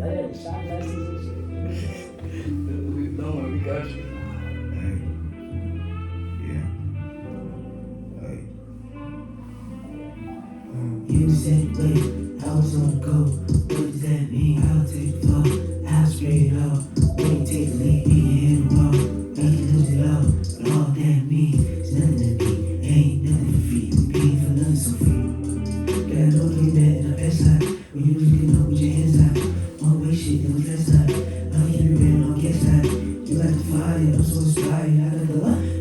had the shot glasses and shit. We doing, we got you. Hey, yeah, hey. You said wait, I was on the go. What does that mean? I'll take the flow, I'll spray it all. When you take the lead, beat your head the wall. Make you lose it all, but all that means is nothing to me. Ain't nothing for free, we paying for nothing so free. Got no way back in the best life. When you was looking up with your hands out. One way shit, it was less life. I'll keep it real, don't get tired. You got the fire, I'm so inspired. I got the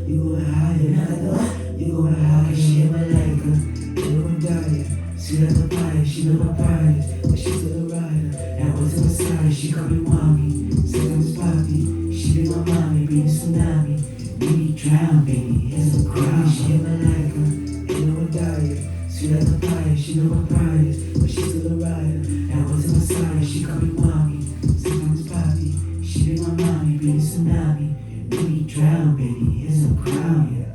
you going higher. I got the you going higher. She ain't my like her, you going dire. She like a fire, she know my prize. But she still a rider. That was a messiah, she called me mommy. Sometimes poppy, she be my mommy. Be a tsunami, baby drown, baby. It's a crime, she ain't my like her, ain't no dire. She like a fire, she know my prize, but she still a rider. That was a messiah, she called me mommy. Sometimes poppy, she be my mommy. Be a tsunami, baby drown, baby. It's a crime, yeah.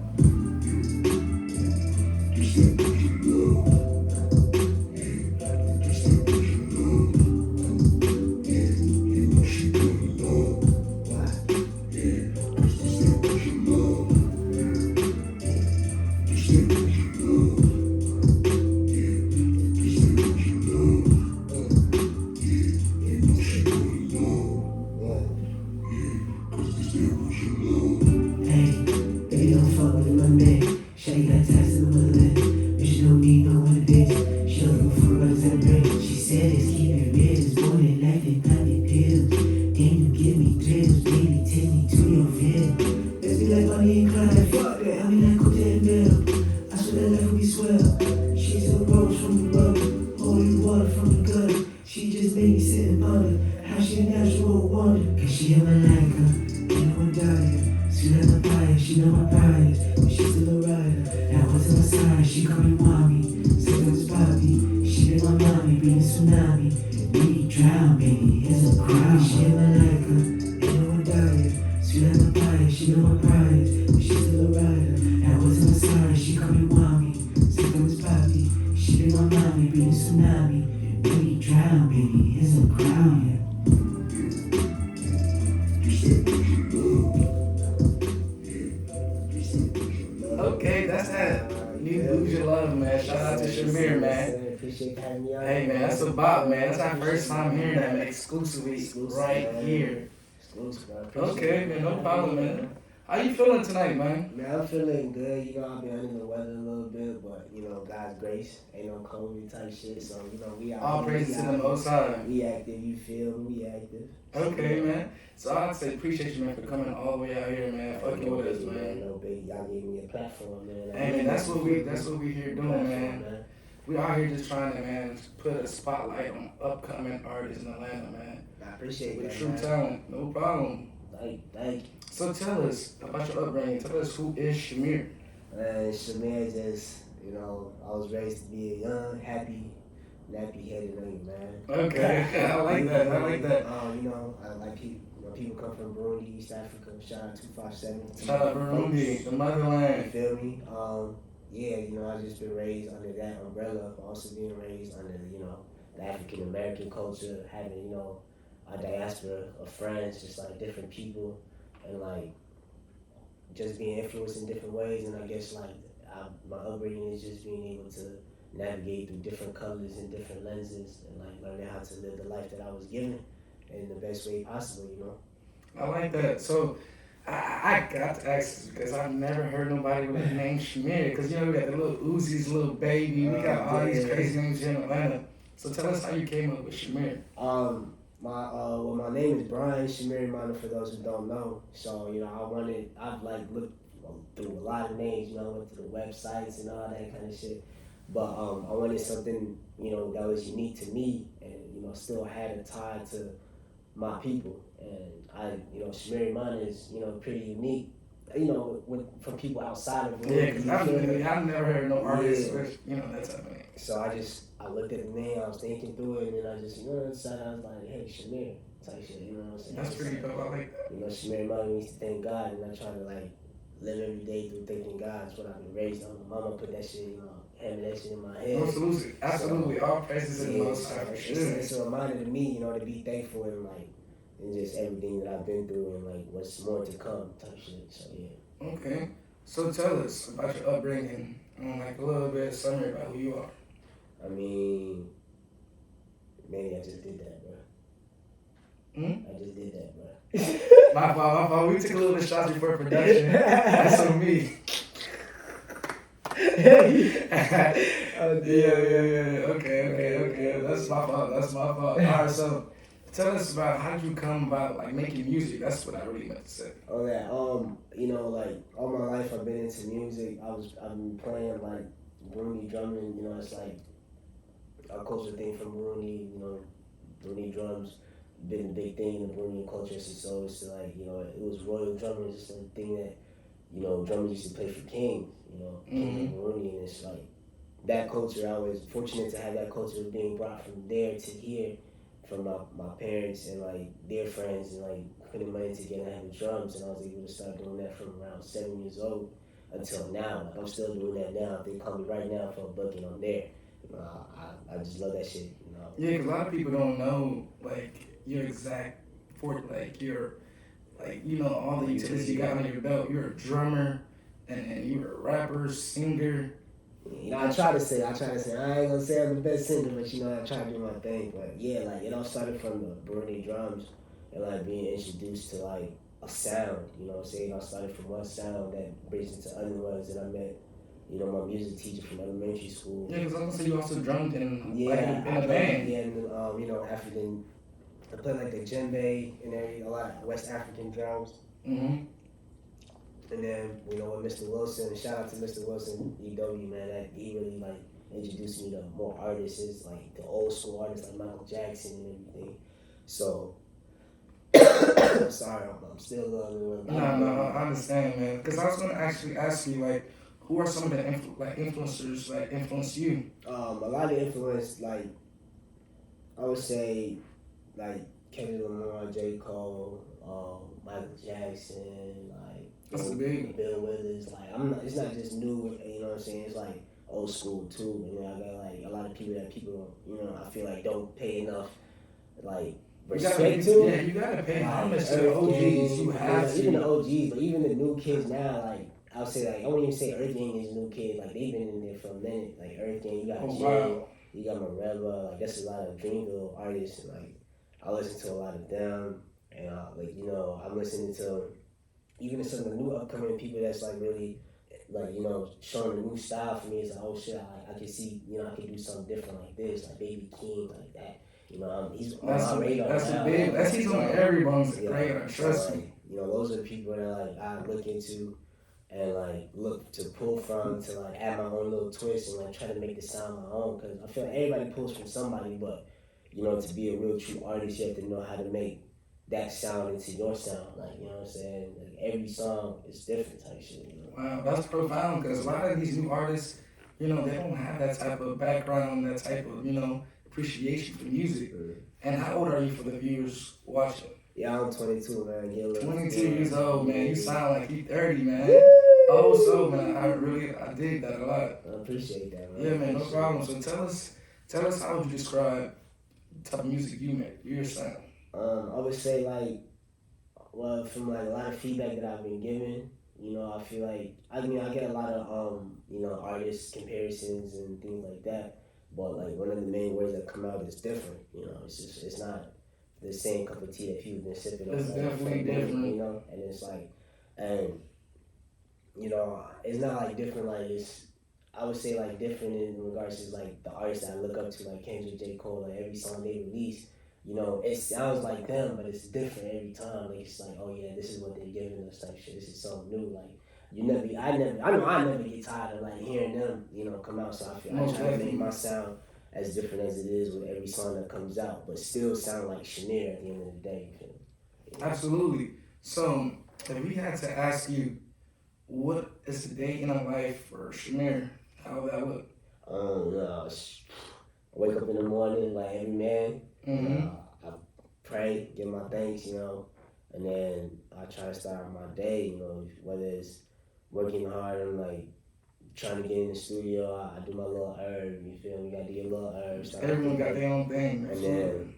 Hey, baby, don't fuck with my man. Shawty got ties to my leg, but she don't need no one bitch. She don't give a fuck about that bread. She said it's keep it real, it's more than life and poppy pills. Then you give me thrills, baby, take me to your field. Let's be like Bonnie and Clyde, fuck that, I mean like Cook and Bill. I swear that life will be swell. She's a rose from the road, holy water from the gutter. She just made me sit and ponder how she a natural wonder. Cause she ever like her, ain't no one dire. She like a fire, she know my prize, but she still a rider. That was a messiah, she called me mommy. Sometimes poppy, she be my mommy. Be a tsunami, baby drown, baby. It's a crime, she ever like her, ain't no one dire. She like a fire, she know my prize, but she still a rider. That was a messiah, she called me mommy. Sometimes poppy, she be my mommy. Be a tsunami, baby drown, baby. It's a crime, yeah. Okay, that's that. You lose your love, man. Shout out to Shamir, man. Appreciate having me on. Hey, man, that's a bop, man. That's our first time hearing that, man, exclusively right here. Exclusive, bro. Okay, man, no problem, man. How you feeling tonight, man? Man, I'm feeling good. You know, I've been under the weather a little bit, but you know, God's grace ain't no COVID type shit. So you know, we out. All praise to the Most High. We active. You feel me? We active. Okay, man. So I'd say appreciate you, man, for coming all the way out here, man. Fucking with us, man. No big. Y'all gave me a platform, man. Hey, man, that's what we here doing, man. We out here just trying to, man, put a spotlight on upcoming artists in Atlanta, man. I appreciate With that. true Man. talent, no problem. Thank you. So tell us about your upbringing. Tell us who is Shamir. Shamir just, you know, I was raised to be a young, happy, nappy-headed nigga, man. Okay, I like that. I like that. You know, I like people. You know, people come from Burundi, East Africa. Shout out 257. Shout out Burundi, the motherland. You feel me? Yeah, you know, I just been raised under that umbrella. Also being raised under, you know, the African American culture, having, you know, a diaspora of friends, just like different people, and like just being influenced in different ways. And I guess like my upbringing is just being able to navigate through different colors and different lenses, and like learning how to live the life that I was given in the best way possible. You know. I like that. So I got to ask this because I've never heard nobody with the name Shamir. Because you know we got the little Uzi's, little baby. We got all these crazy names here in Atlanta. So tell us how you came up with Shamir. My name is Brian Shamir Mana, for those who don't know. So, you know, I've like looked through a lot of names, you know, went through the websites and all that kind of shit. But I wanted something, you know, that was unique to me and, you know, still had a tie to my people. And you know, Shamir Mana is, you know, pretty unique, you know, from people outside of Yeah, because I've never heard no artist with, you know, that type of name. So I looked at the name, I was thinking through it, and then I just, you know, decided, I was like, hey, Shamir, type shit, you know what I'm saying? That's pretty dope, I like that. You know, Shamir Mana means to thank God, and I try to, like, live every day through thanking God. That's what I've been raised on. My mama put that shit, you know, having that shit in my head. Absolutely. All praises in the Most High for sure. It's a reminder to me, to be thankful and like, and just everything that I've been through and like what's more to come type shit. So yeah. Okay. So tell us about your upbringing and like a little bit of summary about who you are. I mean, maybe I just did that, bro. I just did that, bro. My fault. We took a little bit of shots before production. That's on me. Yeah. Okay. That's my fault. All right, so tell us about how did you come about like making music? That's what I really meant to say. Oh yeah. Like all my life I've been into music. I've been playing like Burundi drumming. It's like a culture thing from Burundi. Burundi drums been a big thing in the Burundian culture. So it's like it was royal drumming, just a thing that drummers used to play for kings. King of Burundi, and it's like that culture. I was fortunate to have that culture being brought from there to here, from my parents and like their friends, and like putting money together and having drums, and I was able to start doing that from around 7 years old until now. Like I'm still doing that now. If they call me right now for a booking, I'm there. I just love that shit. Yeah, because a lot of people don't know like your exact all the utilities you got on your belt. You're a drummer, and you're a rapper, singer. I try to say, I ain't gonna say I'm the best singer, but I try to do my thing. But yeah, like it all started from the Burundi drums and like being introduced to like a sound. What I'm saying? I started from one sound that bridged into other ones, and I met my music teacher from elementary school. Yeah, because I also you also drummed in in a band. Yeah, and African. I play like the djembe and a lot of West African drums. And then, with Mr. Wilson, shout out to Mr. Wilson, V.O.I.D, man, that he really like introduced me to more artists, like the old school artists like Michael Jackson and everything. So, sorry, I'm still a little. No, I understand, man. Because I was gonna actually ask you, like, who are some of the influencers that influenced you? A lot of influence, like I would say, like Kendrick Lamar, J. Cole, Michael Jackson, like that's big. Bill Withers. Like it's not just new. What I'm saying? It's like old school too. And then I got like a lot of people that I feel like don't pay enough like respect to. Yeah, you gotta pay homage to the OGs. You have to. Even the OGs, but even the new kids now, like I would say, like I wouldn't even say Earth Gang is new kids. Like they've been in there for a minute. Like Earth Gang, you got Jay, you got Morella. Like that's a lot of Dreamville artists. And, like I listen to a lot of them, and I'm listening to even some of the new upcoming people that's like really like showing a new style for me. It's like, oh shit, I can see I can do something different like this, like Baby King, like that. He's on my radar. That's he's on everyone's radar. Trust me. Those are the people that like I look into and like look to pull from to like add my own little twist and like try to make the sound my own, because I feel like everybody pulls from somebody, but to be a real true artist, you have to know how to make that sound into your sound. Like, what I'm saying? Like, every song is different type shit. Wow, that's profound, because a lot of these new artists, they don't have that type of background, that type of, appreciation for music. And how old are you for the viewers watching? Yeah, I'm 22, man. 22 years old, man. You sound like you 30, man. Oh, so, man, I dig that a lot. I appreciate that, man. Yeah, man, no problem. So tell us how would you describe the type of music you make, your sound? I would say from like a lot of feedback that I've been given, I feel like I get a lot of artist comparisons and things like that, but like one of the main words that come out is different. It's not the same cup of tea that people been sipping on. It's definitely different. And it's like, and it's not like different like it's. I would say like different in regards to like the artists that I look up to, like Kendrick, J. Cole, like every song they release. It sounds like them, but it's different every time. Like it's like, oh yeah, this is what they're giving us type shit. This is something new. Like I never get tired of like hearing them, come out. So I try to make my sound as different as it is with every song that comes out, but still sound like Shamir at the end of the day. Absolutely. So if we had to ask you, what is the day in a life for Shamir? How would that look? I wake up in the morning like every man. I pray, give my thanks, and then I try to start my day, whether it's working hard and like trying to get in the studio, I do my little herb. You feel me? Got to do your little herb. Everyone got their own thing. And then,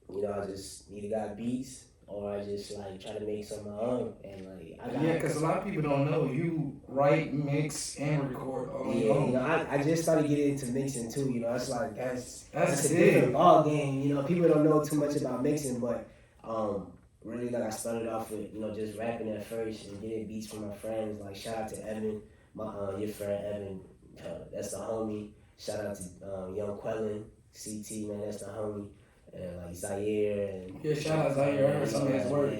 I just either got beats or I just like try to make some of my own. And like, because a lot of people don't know you write, mix, and record all on your own. I just started getting into mixing too. It's like that's a different ball game. People don't know too much about mixing, but really like I started off with just rapping at first and getting beats from my friends. Like shout out to Evan, your friend Evan, that's the homie. Shout out to Young Quellin, CT, man, that's the homie. And like Zaire and shout out Zaire. I heard some of his work.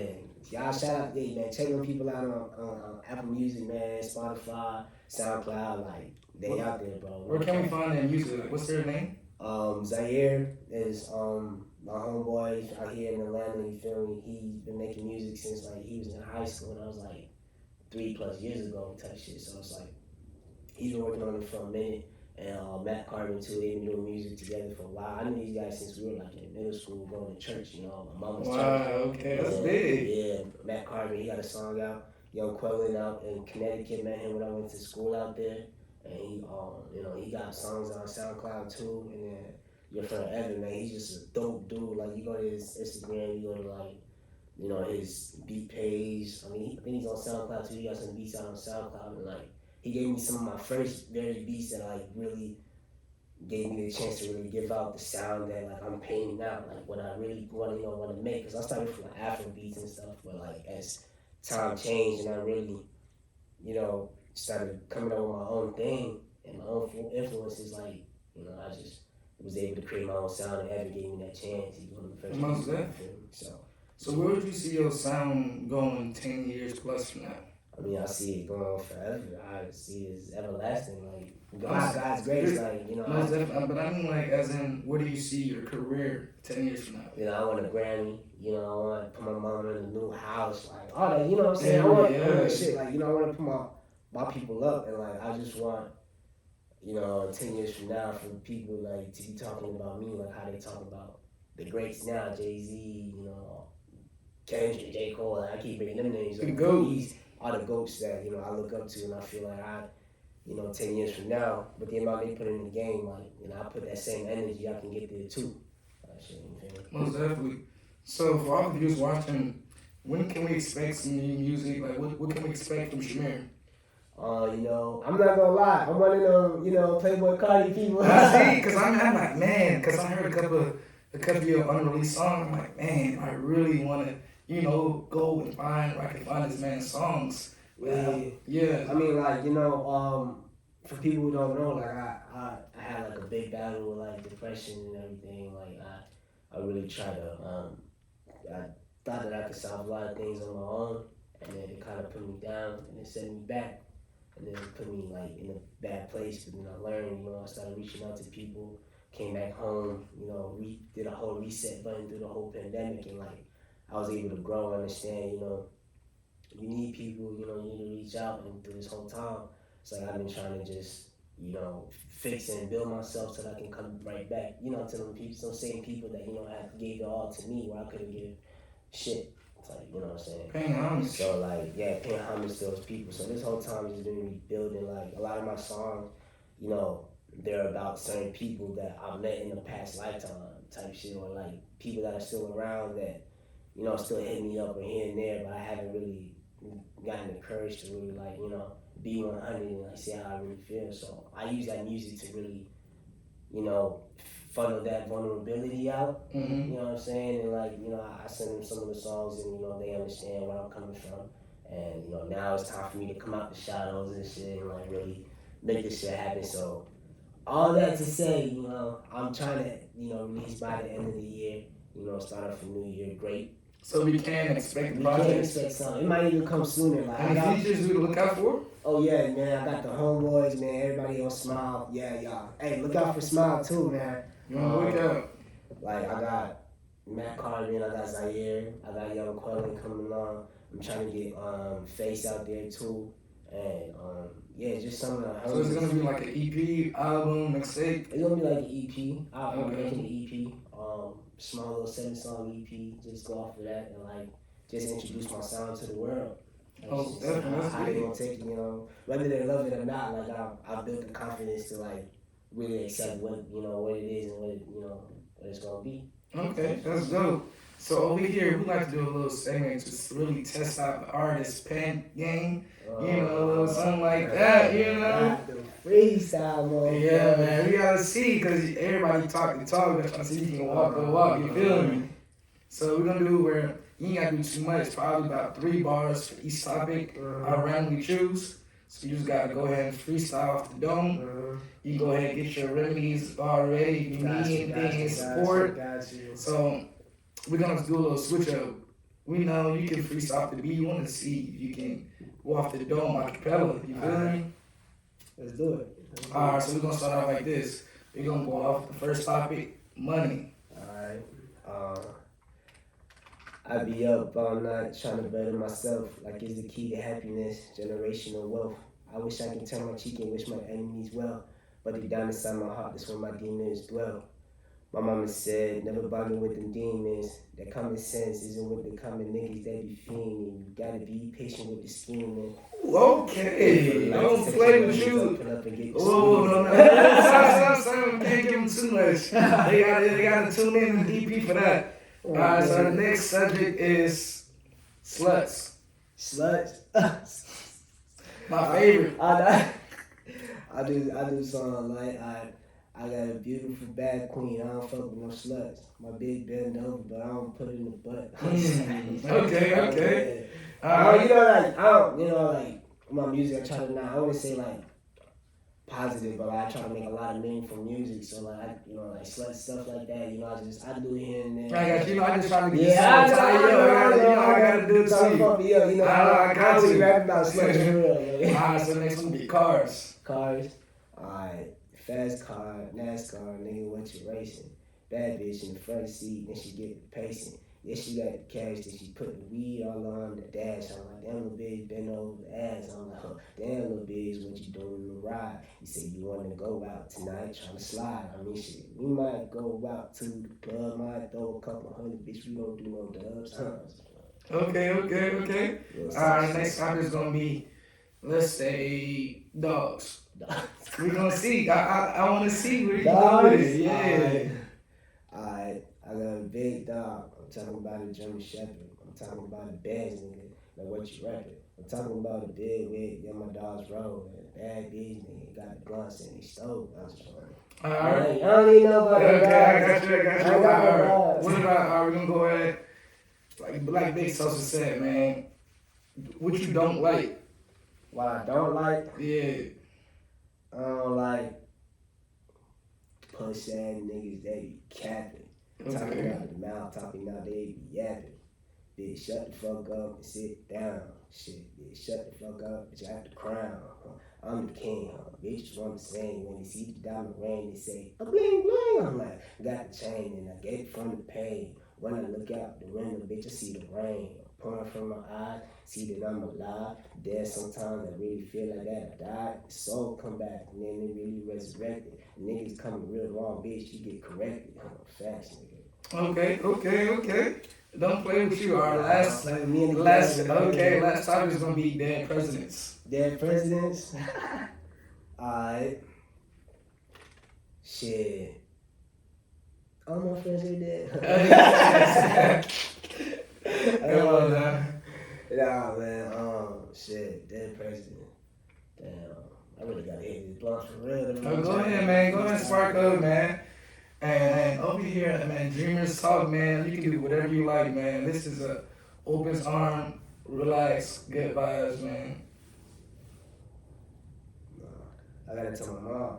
Y'all shout out, man. Check them people out on Apple Music, man, Spotify, SoundCloud. Like they out there, bro. Where can we find their music? Like, what's their name? Zaire is my homeboy out here in Atlanta. You feel me? He's been making music since like he was in high school, and I was like 3+ years ago type shit. So it's like he's been working on it for a minute. And Matt Carvin too, they've been doing music together for a while. I knew these guys since we were like in middle school going to church, my mama's church. Wow, okay, that's big. Yeah, Matt Carvin, he got a song out. Young Quellin out in Connecticut, met him when I went to school out there. And he got songs on SoundCloud too. And then your friend Evan, man, he's just a dope dude. Like you go to his Instagram, you go to like, his beat page. I think he's on SoundCloud too. He got some beats out on SoundCloud and like, he gave me some of my first very beats that like really gave me the chance to really give out the sound that like I'm painting out, like what I really want to make. Cause I started from like Afro beats and stuff, but like as time changed and I really, started coming up with my own thing and my own influences, like I just was able to create my own sound and Evan gave me that chance. He was one of the first people. So where would you see your sound going 10 years plus from now? I mean, I see it going on forever. I see it as everlasting. Like, God's grace, like, Most definitely, but I mean, like, as in, where do you see your career 10 years from now? I want a Grammy. I want to put my mom in a new house. Like, all that, what I'm saying? I want all that shit. Like, I want to put my people up. And, like, I just want, 10 years from now for people, like, to be talking about me, like, how they talk about the greats now, Jay-Z, Kendrick, J. Cole. Like, I keep bringing them names. Like, these are the GOATs that, I look up to, and I feel like 10 years from now, with the amount they put in the game, like, I put that same energy, I can get there too. Most definitely. So, for all the viewers watching, when can we expect some new music? Like, what can we expect from Shamir? I'm not gonna lie, I'm one of them, Playboy Cardi people. I see, because I'm like, man, because I heard a couple of your unreleased songs, I'm like, man, I really want to, go and find where I can find this man's songs. Yeah. I mean, like, for people who don't know, like, I had, like, a big battle with, like, depression and everything. Like, I really tried to, I thought that I could solve a lot of things on my own, and then it kind of put me down, and it set me back, and then it put me, like, in a bad place. But then I learned, I started reaching out to people, came back home, did a whole reset button through the whole pandemic, and, like, I was able to grow and understand, you need people, you need to reach out, and through this whole time, it's like I've been trying to just, fix and build myself so that I can come right back, to them people, those same people that, gave it all to me where I couldn't give shit. It's like, what I'm saying? Paying homage. So, like, yeah, paying homage to those people. So this whole time has been rebuilding, like, a lot of my songs, they're about certain people that I've met in the past lifetime type shit, or, like, people that are still around that, still hit me up or here and there, but I haven't really gotten the courage to really, like, be 100 and, like, see how I really feel. So I use that music to really, funnel that vulnerability out, mm-hmm. You know what I'm saying? And, like, I send them some of the songs and, they understand where I'm coming from. And, now it's time for me to come out the shadows and shit and, like, really make this shit happen. So all that to say, I'm trying to, release by the end of the year, start off a new year great. So we can expect projects? We can expect something. It might even come sooner. Like, any features we look out for? Oh yeah, man. I got the homeboys, man. Everybody on Smile. Yeah, y'all. Hey, look out for Smile too, man. You wanna look out? Like, I got Matt Carvin, I got Zaire, I got Young Quellin coming along. I'm trying to get Face out there too. And just some of the. So it's gonna be like an EP, album, mixtape? It's gonna be like an EP. I'm making an EP. Small little 7-song EP. Just go off of that and, like, just introduce my sound to the world. Oh, definitely. That's How they big. gonna take it, whether they love it or not. Like I built the confidence to like really accept what it is and what it's gonna be. Okay, that's dope. So over here, we like to do a little segment to really test out the artist pen game. A little something like that. Not the freestyle mode. Yeah, man, we gotta see because everybody talk the talk, but trying to see if you can walk the walk. You feel me? So we're gonna do where you ain't gotta do too much. Probably about 3 bars for each topic. I randomly choose. So you just gotta go ahead and freestyle off the dome. You go ahead and get your remedies already. If you need anything in support. So we're gonna do a little switch up. We know you can freestyle off the beat. You want to see if you can go off the dome a cappella. You feel me? Let's do it. Alright, so we're gonna start off like this. We're gonna go off the first topic, money. Alright. I be up all night trying to better myself, like it's the key to happiness, generational wealth. I wish I could turn my cheek and wish my enemies well, but deep down inside my heart, that's where my demons dwell. My mama said, never bother with them demons. That common sense isn't with the common niggas that be fiending. You gotta be patient with the scheming. Okay, don't play with you. Oh, no. Stop. Can't give them too much. They gotta tune in to the EP for that. Alright, so the next subject is sluts. Sluts? My favorite. I do something like I got a beautiful bad queen. I don't fuck with no sluts. My big bend over, but I don't put it in the butt. Okay. Like my music, I try to not. I always say like positive, but I try to make a lot of meaningful music. So like slut stuff like that. I do it here and there. I got you. I just try to get I gotta do it too. I got to rap about sluts for real. Alright, so next one be cars. Cars. Alright. Fast car, NASCAR, nigga, what you racing? Bad bitch in the front seat, then she get the pacing. Yeah, she got the cash, then she put the weed all on the dash. I'm like, damn little bitch, bend over the ass. I'm like, damn little bitch, what you doing in the ride? You say you want to go out tonight, trying to slide. I mean, shit, we might go out to the club, might throw a couple hundred, bitch, we don't do no dubs. Okay. Alright, next topic is gonna be, let's say, dogs. We're gonna see. I want to see where you go with it. Yeah. Alright, I got a big dog. I'm talking about a German Shepherd. I'm talking about a Benz nigga. Like what you rapping? I'm talking about a big wig. Yeah, my dogs roll. And a bad bitch nigga got the blunts and they stole. I was just Alright. I don't even know about that. Okay, I got you. Alright. What about? We're gonna go ahead. Like Black Big Sosa said, man. What you don't like? What I don't like? Yeah. I don't like push ass niggas that be capping. Talking out the mouth, talking out they be yapping. Bitch, shut the fuck up and sit down. Shit, bitch, shut the fuck up, bitch, I have the crown. I'm the king, bitches want to sing. When they see the diamond ring, they say, a bling bling. I'm like, got the chain and I get it from the pain. When I look out the window, bitch, I see the rain pouring from my eyes. See that I'm alive. There sometimes I really feel like that I died. The soul come back and then they really resurrected. Niggas coming real wrong, bitch, you get corrected. Facts, nigga. Okay. Don't play with you. Our last topic is gonna be dead presidents. Dead presidents? Alright. Shit. All my friends are dead. Come on now. Nah, man. Shit. Dead president. Damn. I really gotta hit this blunt for real. Go ahead, man. Go ahead and spark up, man. And over here, man, Dreamers Talk, man. You can do whatever you like, man. This is a open arm, relax, good vibes, man. I gotta tell my mom.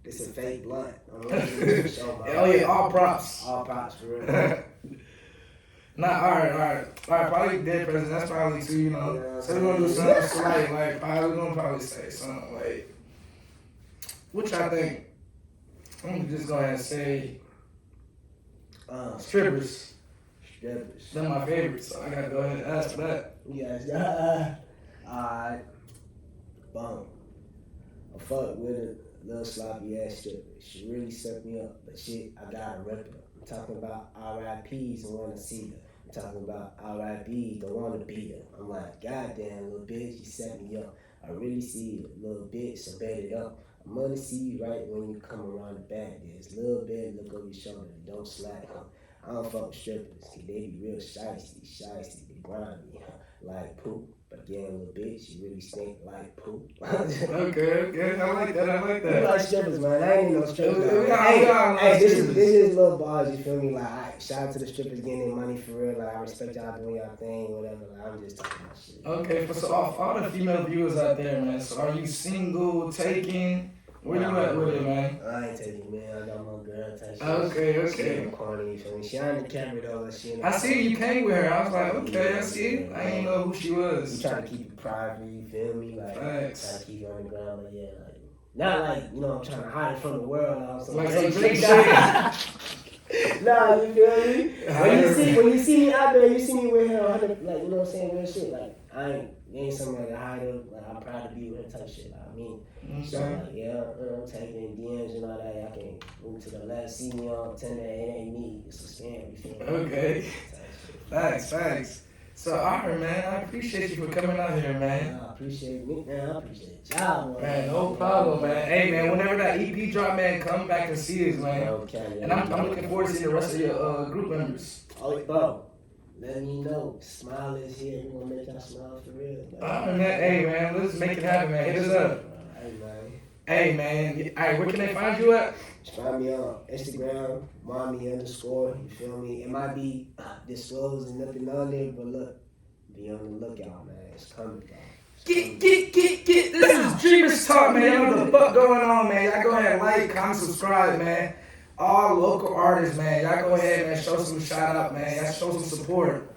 This is a fake blunt. Oh yeah, all props. All props for real. Alright. Probably dead president. That's probably too, you know. Yeah, so we're gonna do something slight, like we're gonna probably say something like, which I think. I'm gonna just go ahead and say, strippers. They're my favorites, so I gotta go ahead and ask for that. Yes. Alright. Boom. I fuck with a little sloppy ass stripper. She really set me up, but shit, I gotta rip her. I'm talking about RIPs and wanna see her. I'm talking about R.I.P. Don't want to beat her. I'm like, goddamn, little bitch, you set me up. I really see you, little bitch, so bet it up. I'm gonna see you right when you come around the back. There's a little bit, look over your shoulder, don't slack, huh? I don't fuck with strippers, cause they be real shiesty, they grind me, huh? Like poop. But again, little bitch, you really stink like poop. Okay, I like that. You like strippers, man. I ain't no strippers. Hey, This is little bars, you feel me? Like, shout out to the strippers getting their money for real. Like, I respect y'all doing y'all thing, whatever. Like, I'm just talking about shit. Okay, so all the female viewers out there, man. So are you single, taking? Where you at with it, man? I ain't taking, man. I got my girl type shit. Okay. She ain't corny, you feel me? She on the camera though, she in the I see you came with her. I was like, okay, I see. I ain't know who she You was. try to keep it private, you feel me? Like, Thanks. try to keep it on the ground, but yeah, like, not like, I'm trying to hide it from the world or something. Like some Drake shit. Nah, you feel me? When you see me out there, you see me with her, like, you know what I'm saying, real shit. Like, it ain't something like a hide up, like, I'm proud to be with her type shit. Like, I mean, so like, yeah, I'm taking DMs and all that. I can move to the left, see me on Tinder, it ain't me, it's a scam, you feel me? Okay. Thanks. So, alright, man, I appreciate you for coming out here, man. I appreciate me, man. I appreciate y'all, man. No problem, man. Hey, man, whenever that EP drop, man, come back and see us, man. Okay, And I'm looking forward to seeing the rest of your group members. Oh, bro. Let me know. Smile is here. We're gonna make y'all smile for real. Alright, man. Hey, man, let's make it happen, man. Hit us up. Hey, man. Alright, where can they find you at? Find me on Instagram, mommy_, you feel me? It might be disclosed and nothing on there, but look, be on the lookout, man. It's coming, bro. Get. This is Dreamers Talk, man. Y'all know the fuck going on, man. Y'all go ahead, like, comment, subscribe, man. All local artists, man. Y'all go ahead, man. Show some shout out, man. Y'all show some support.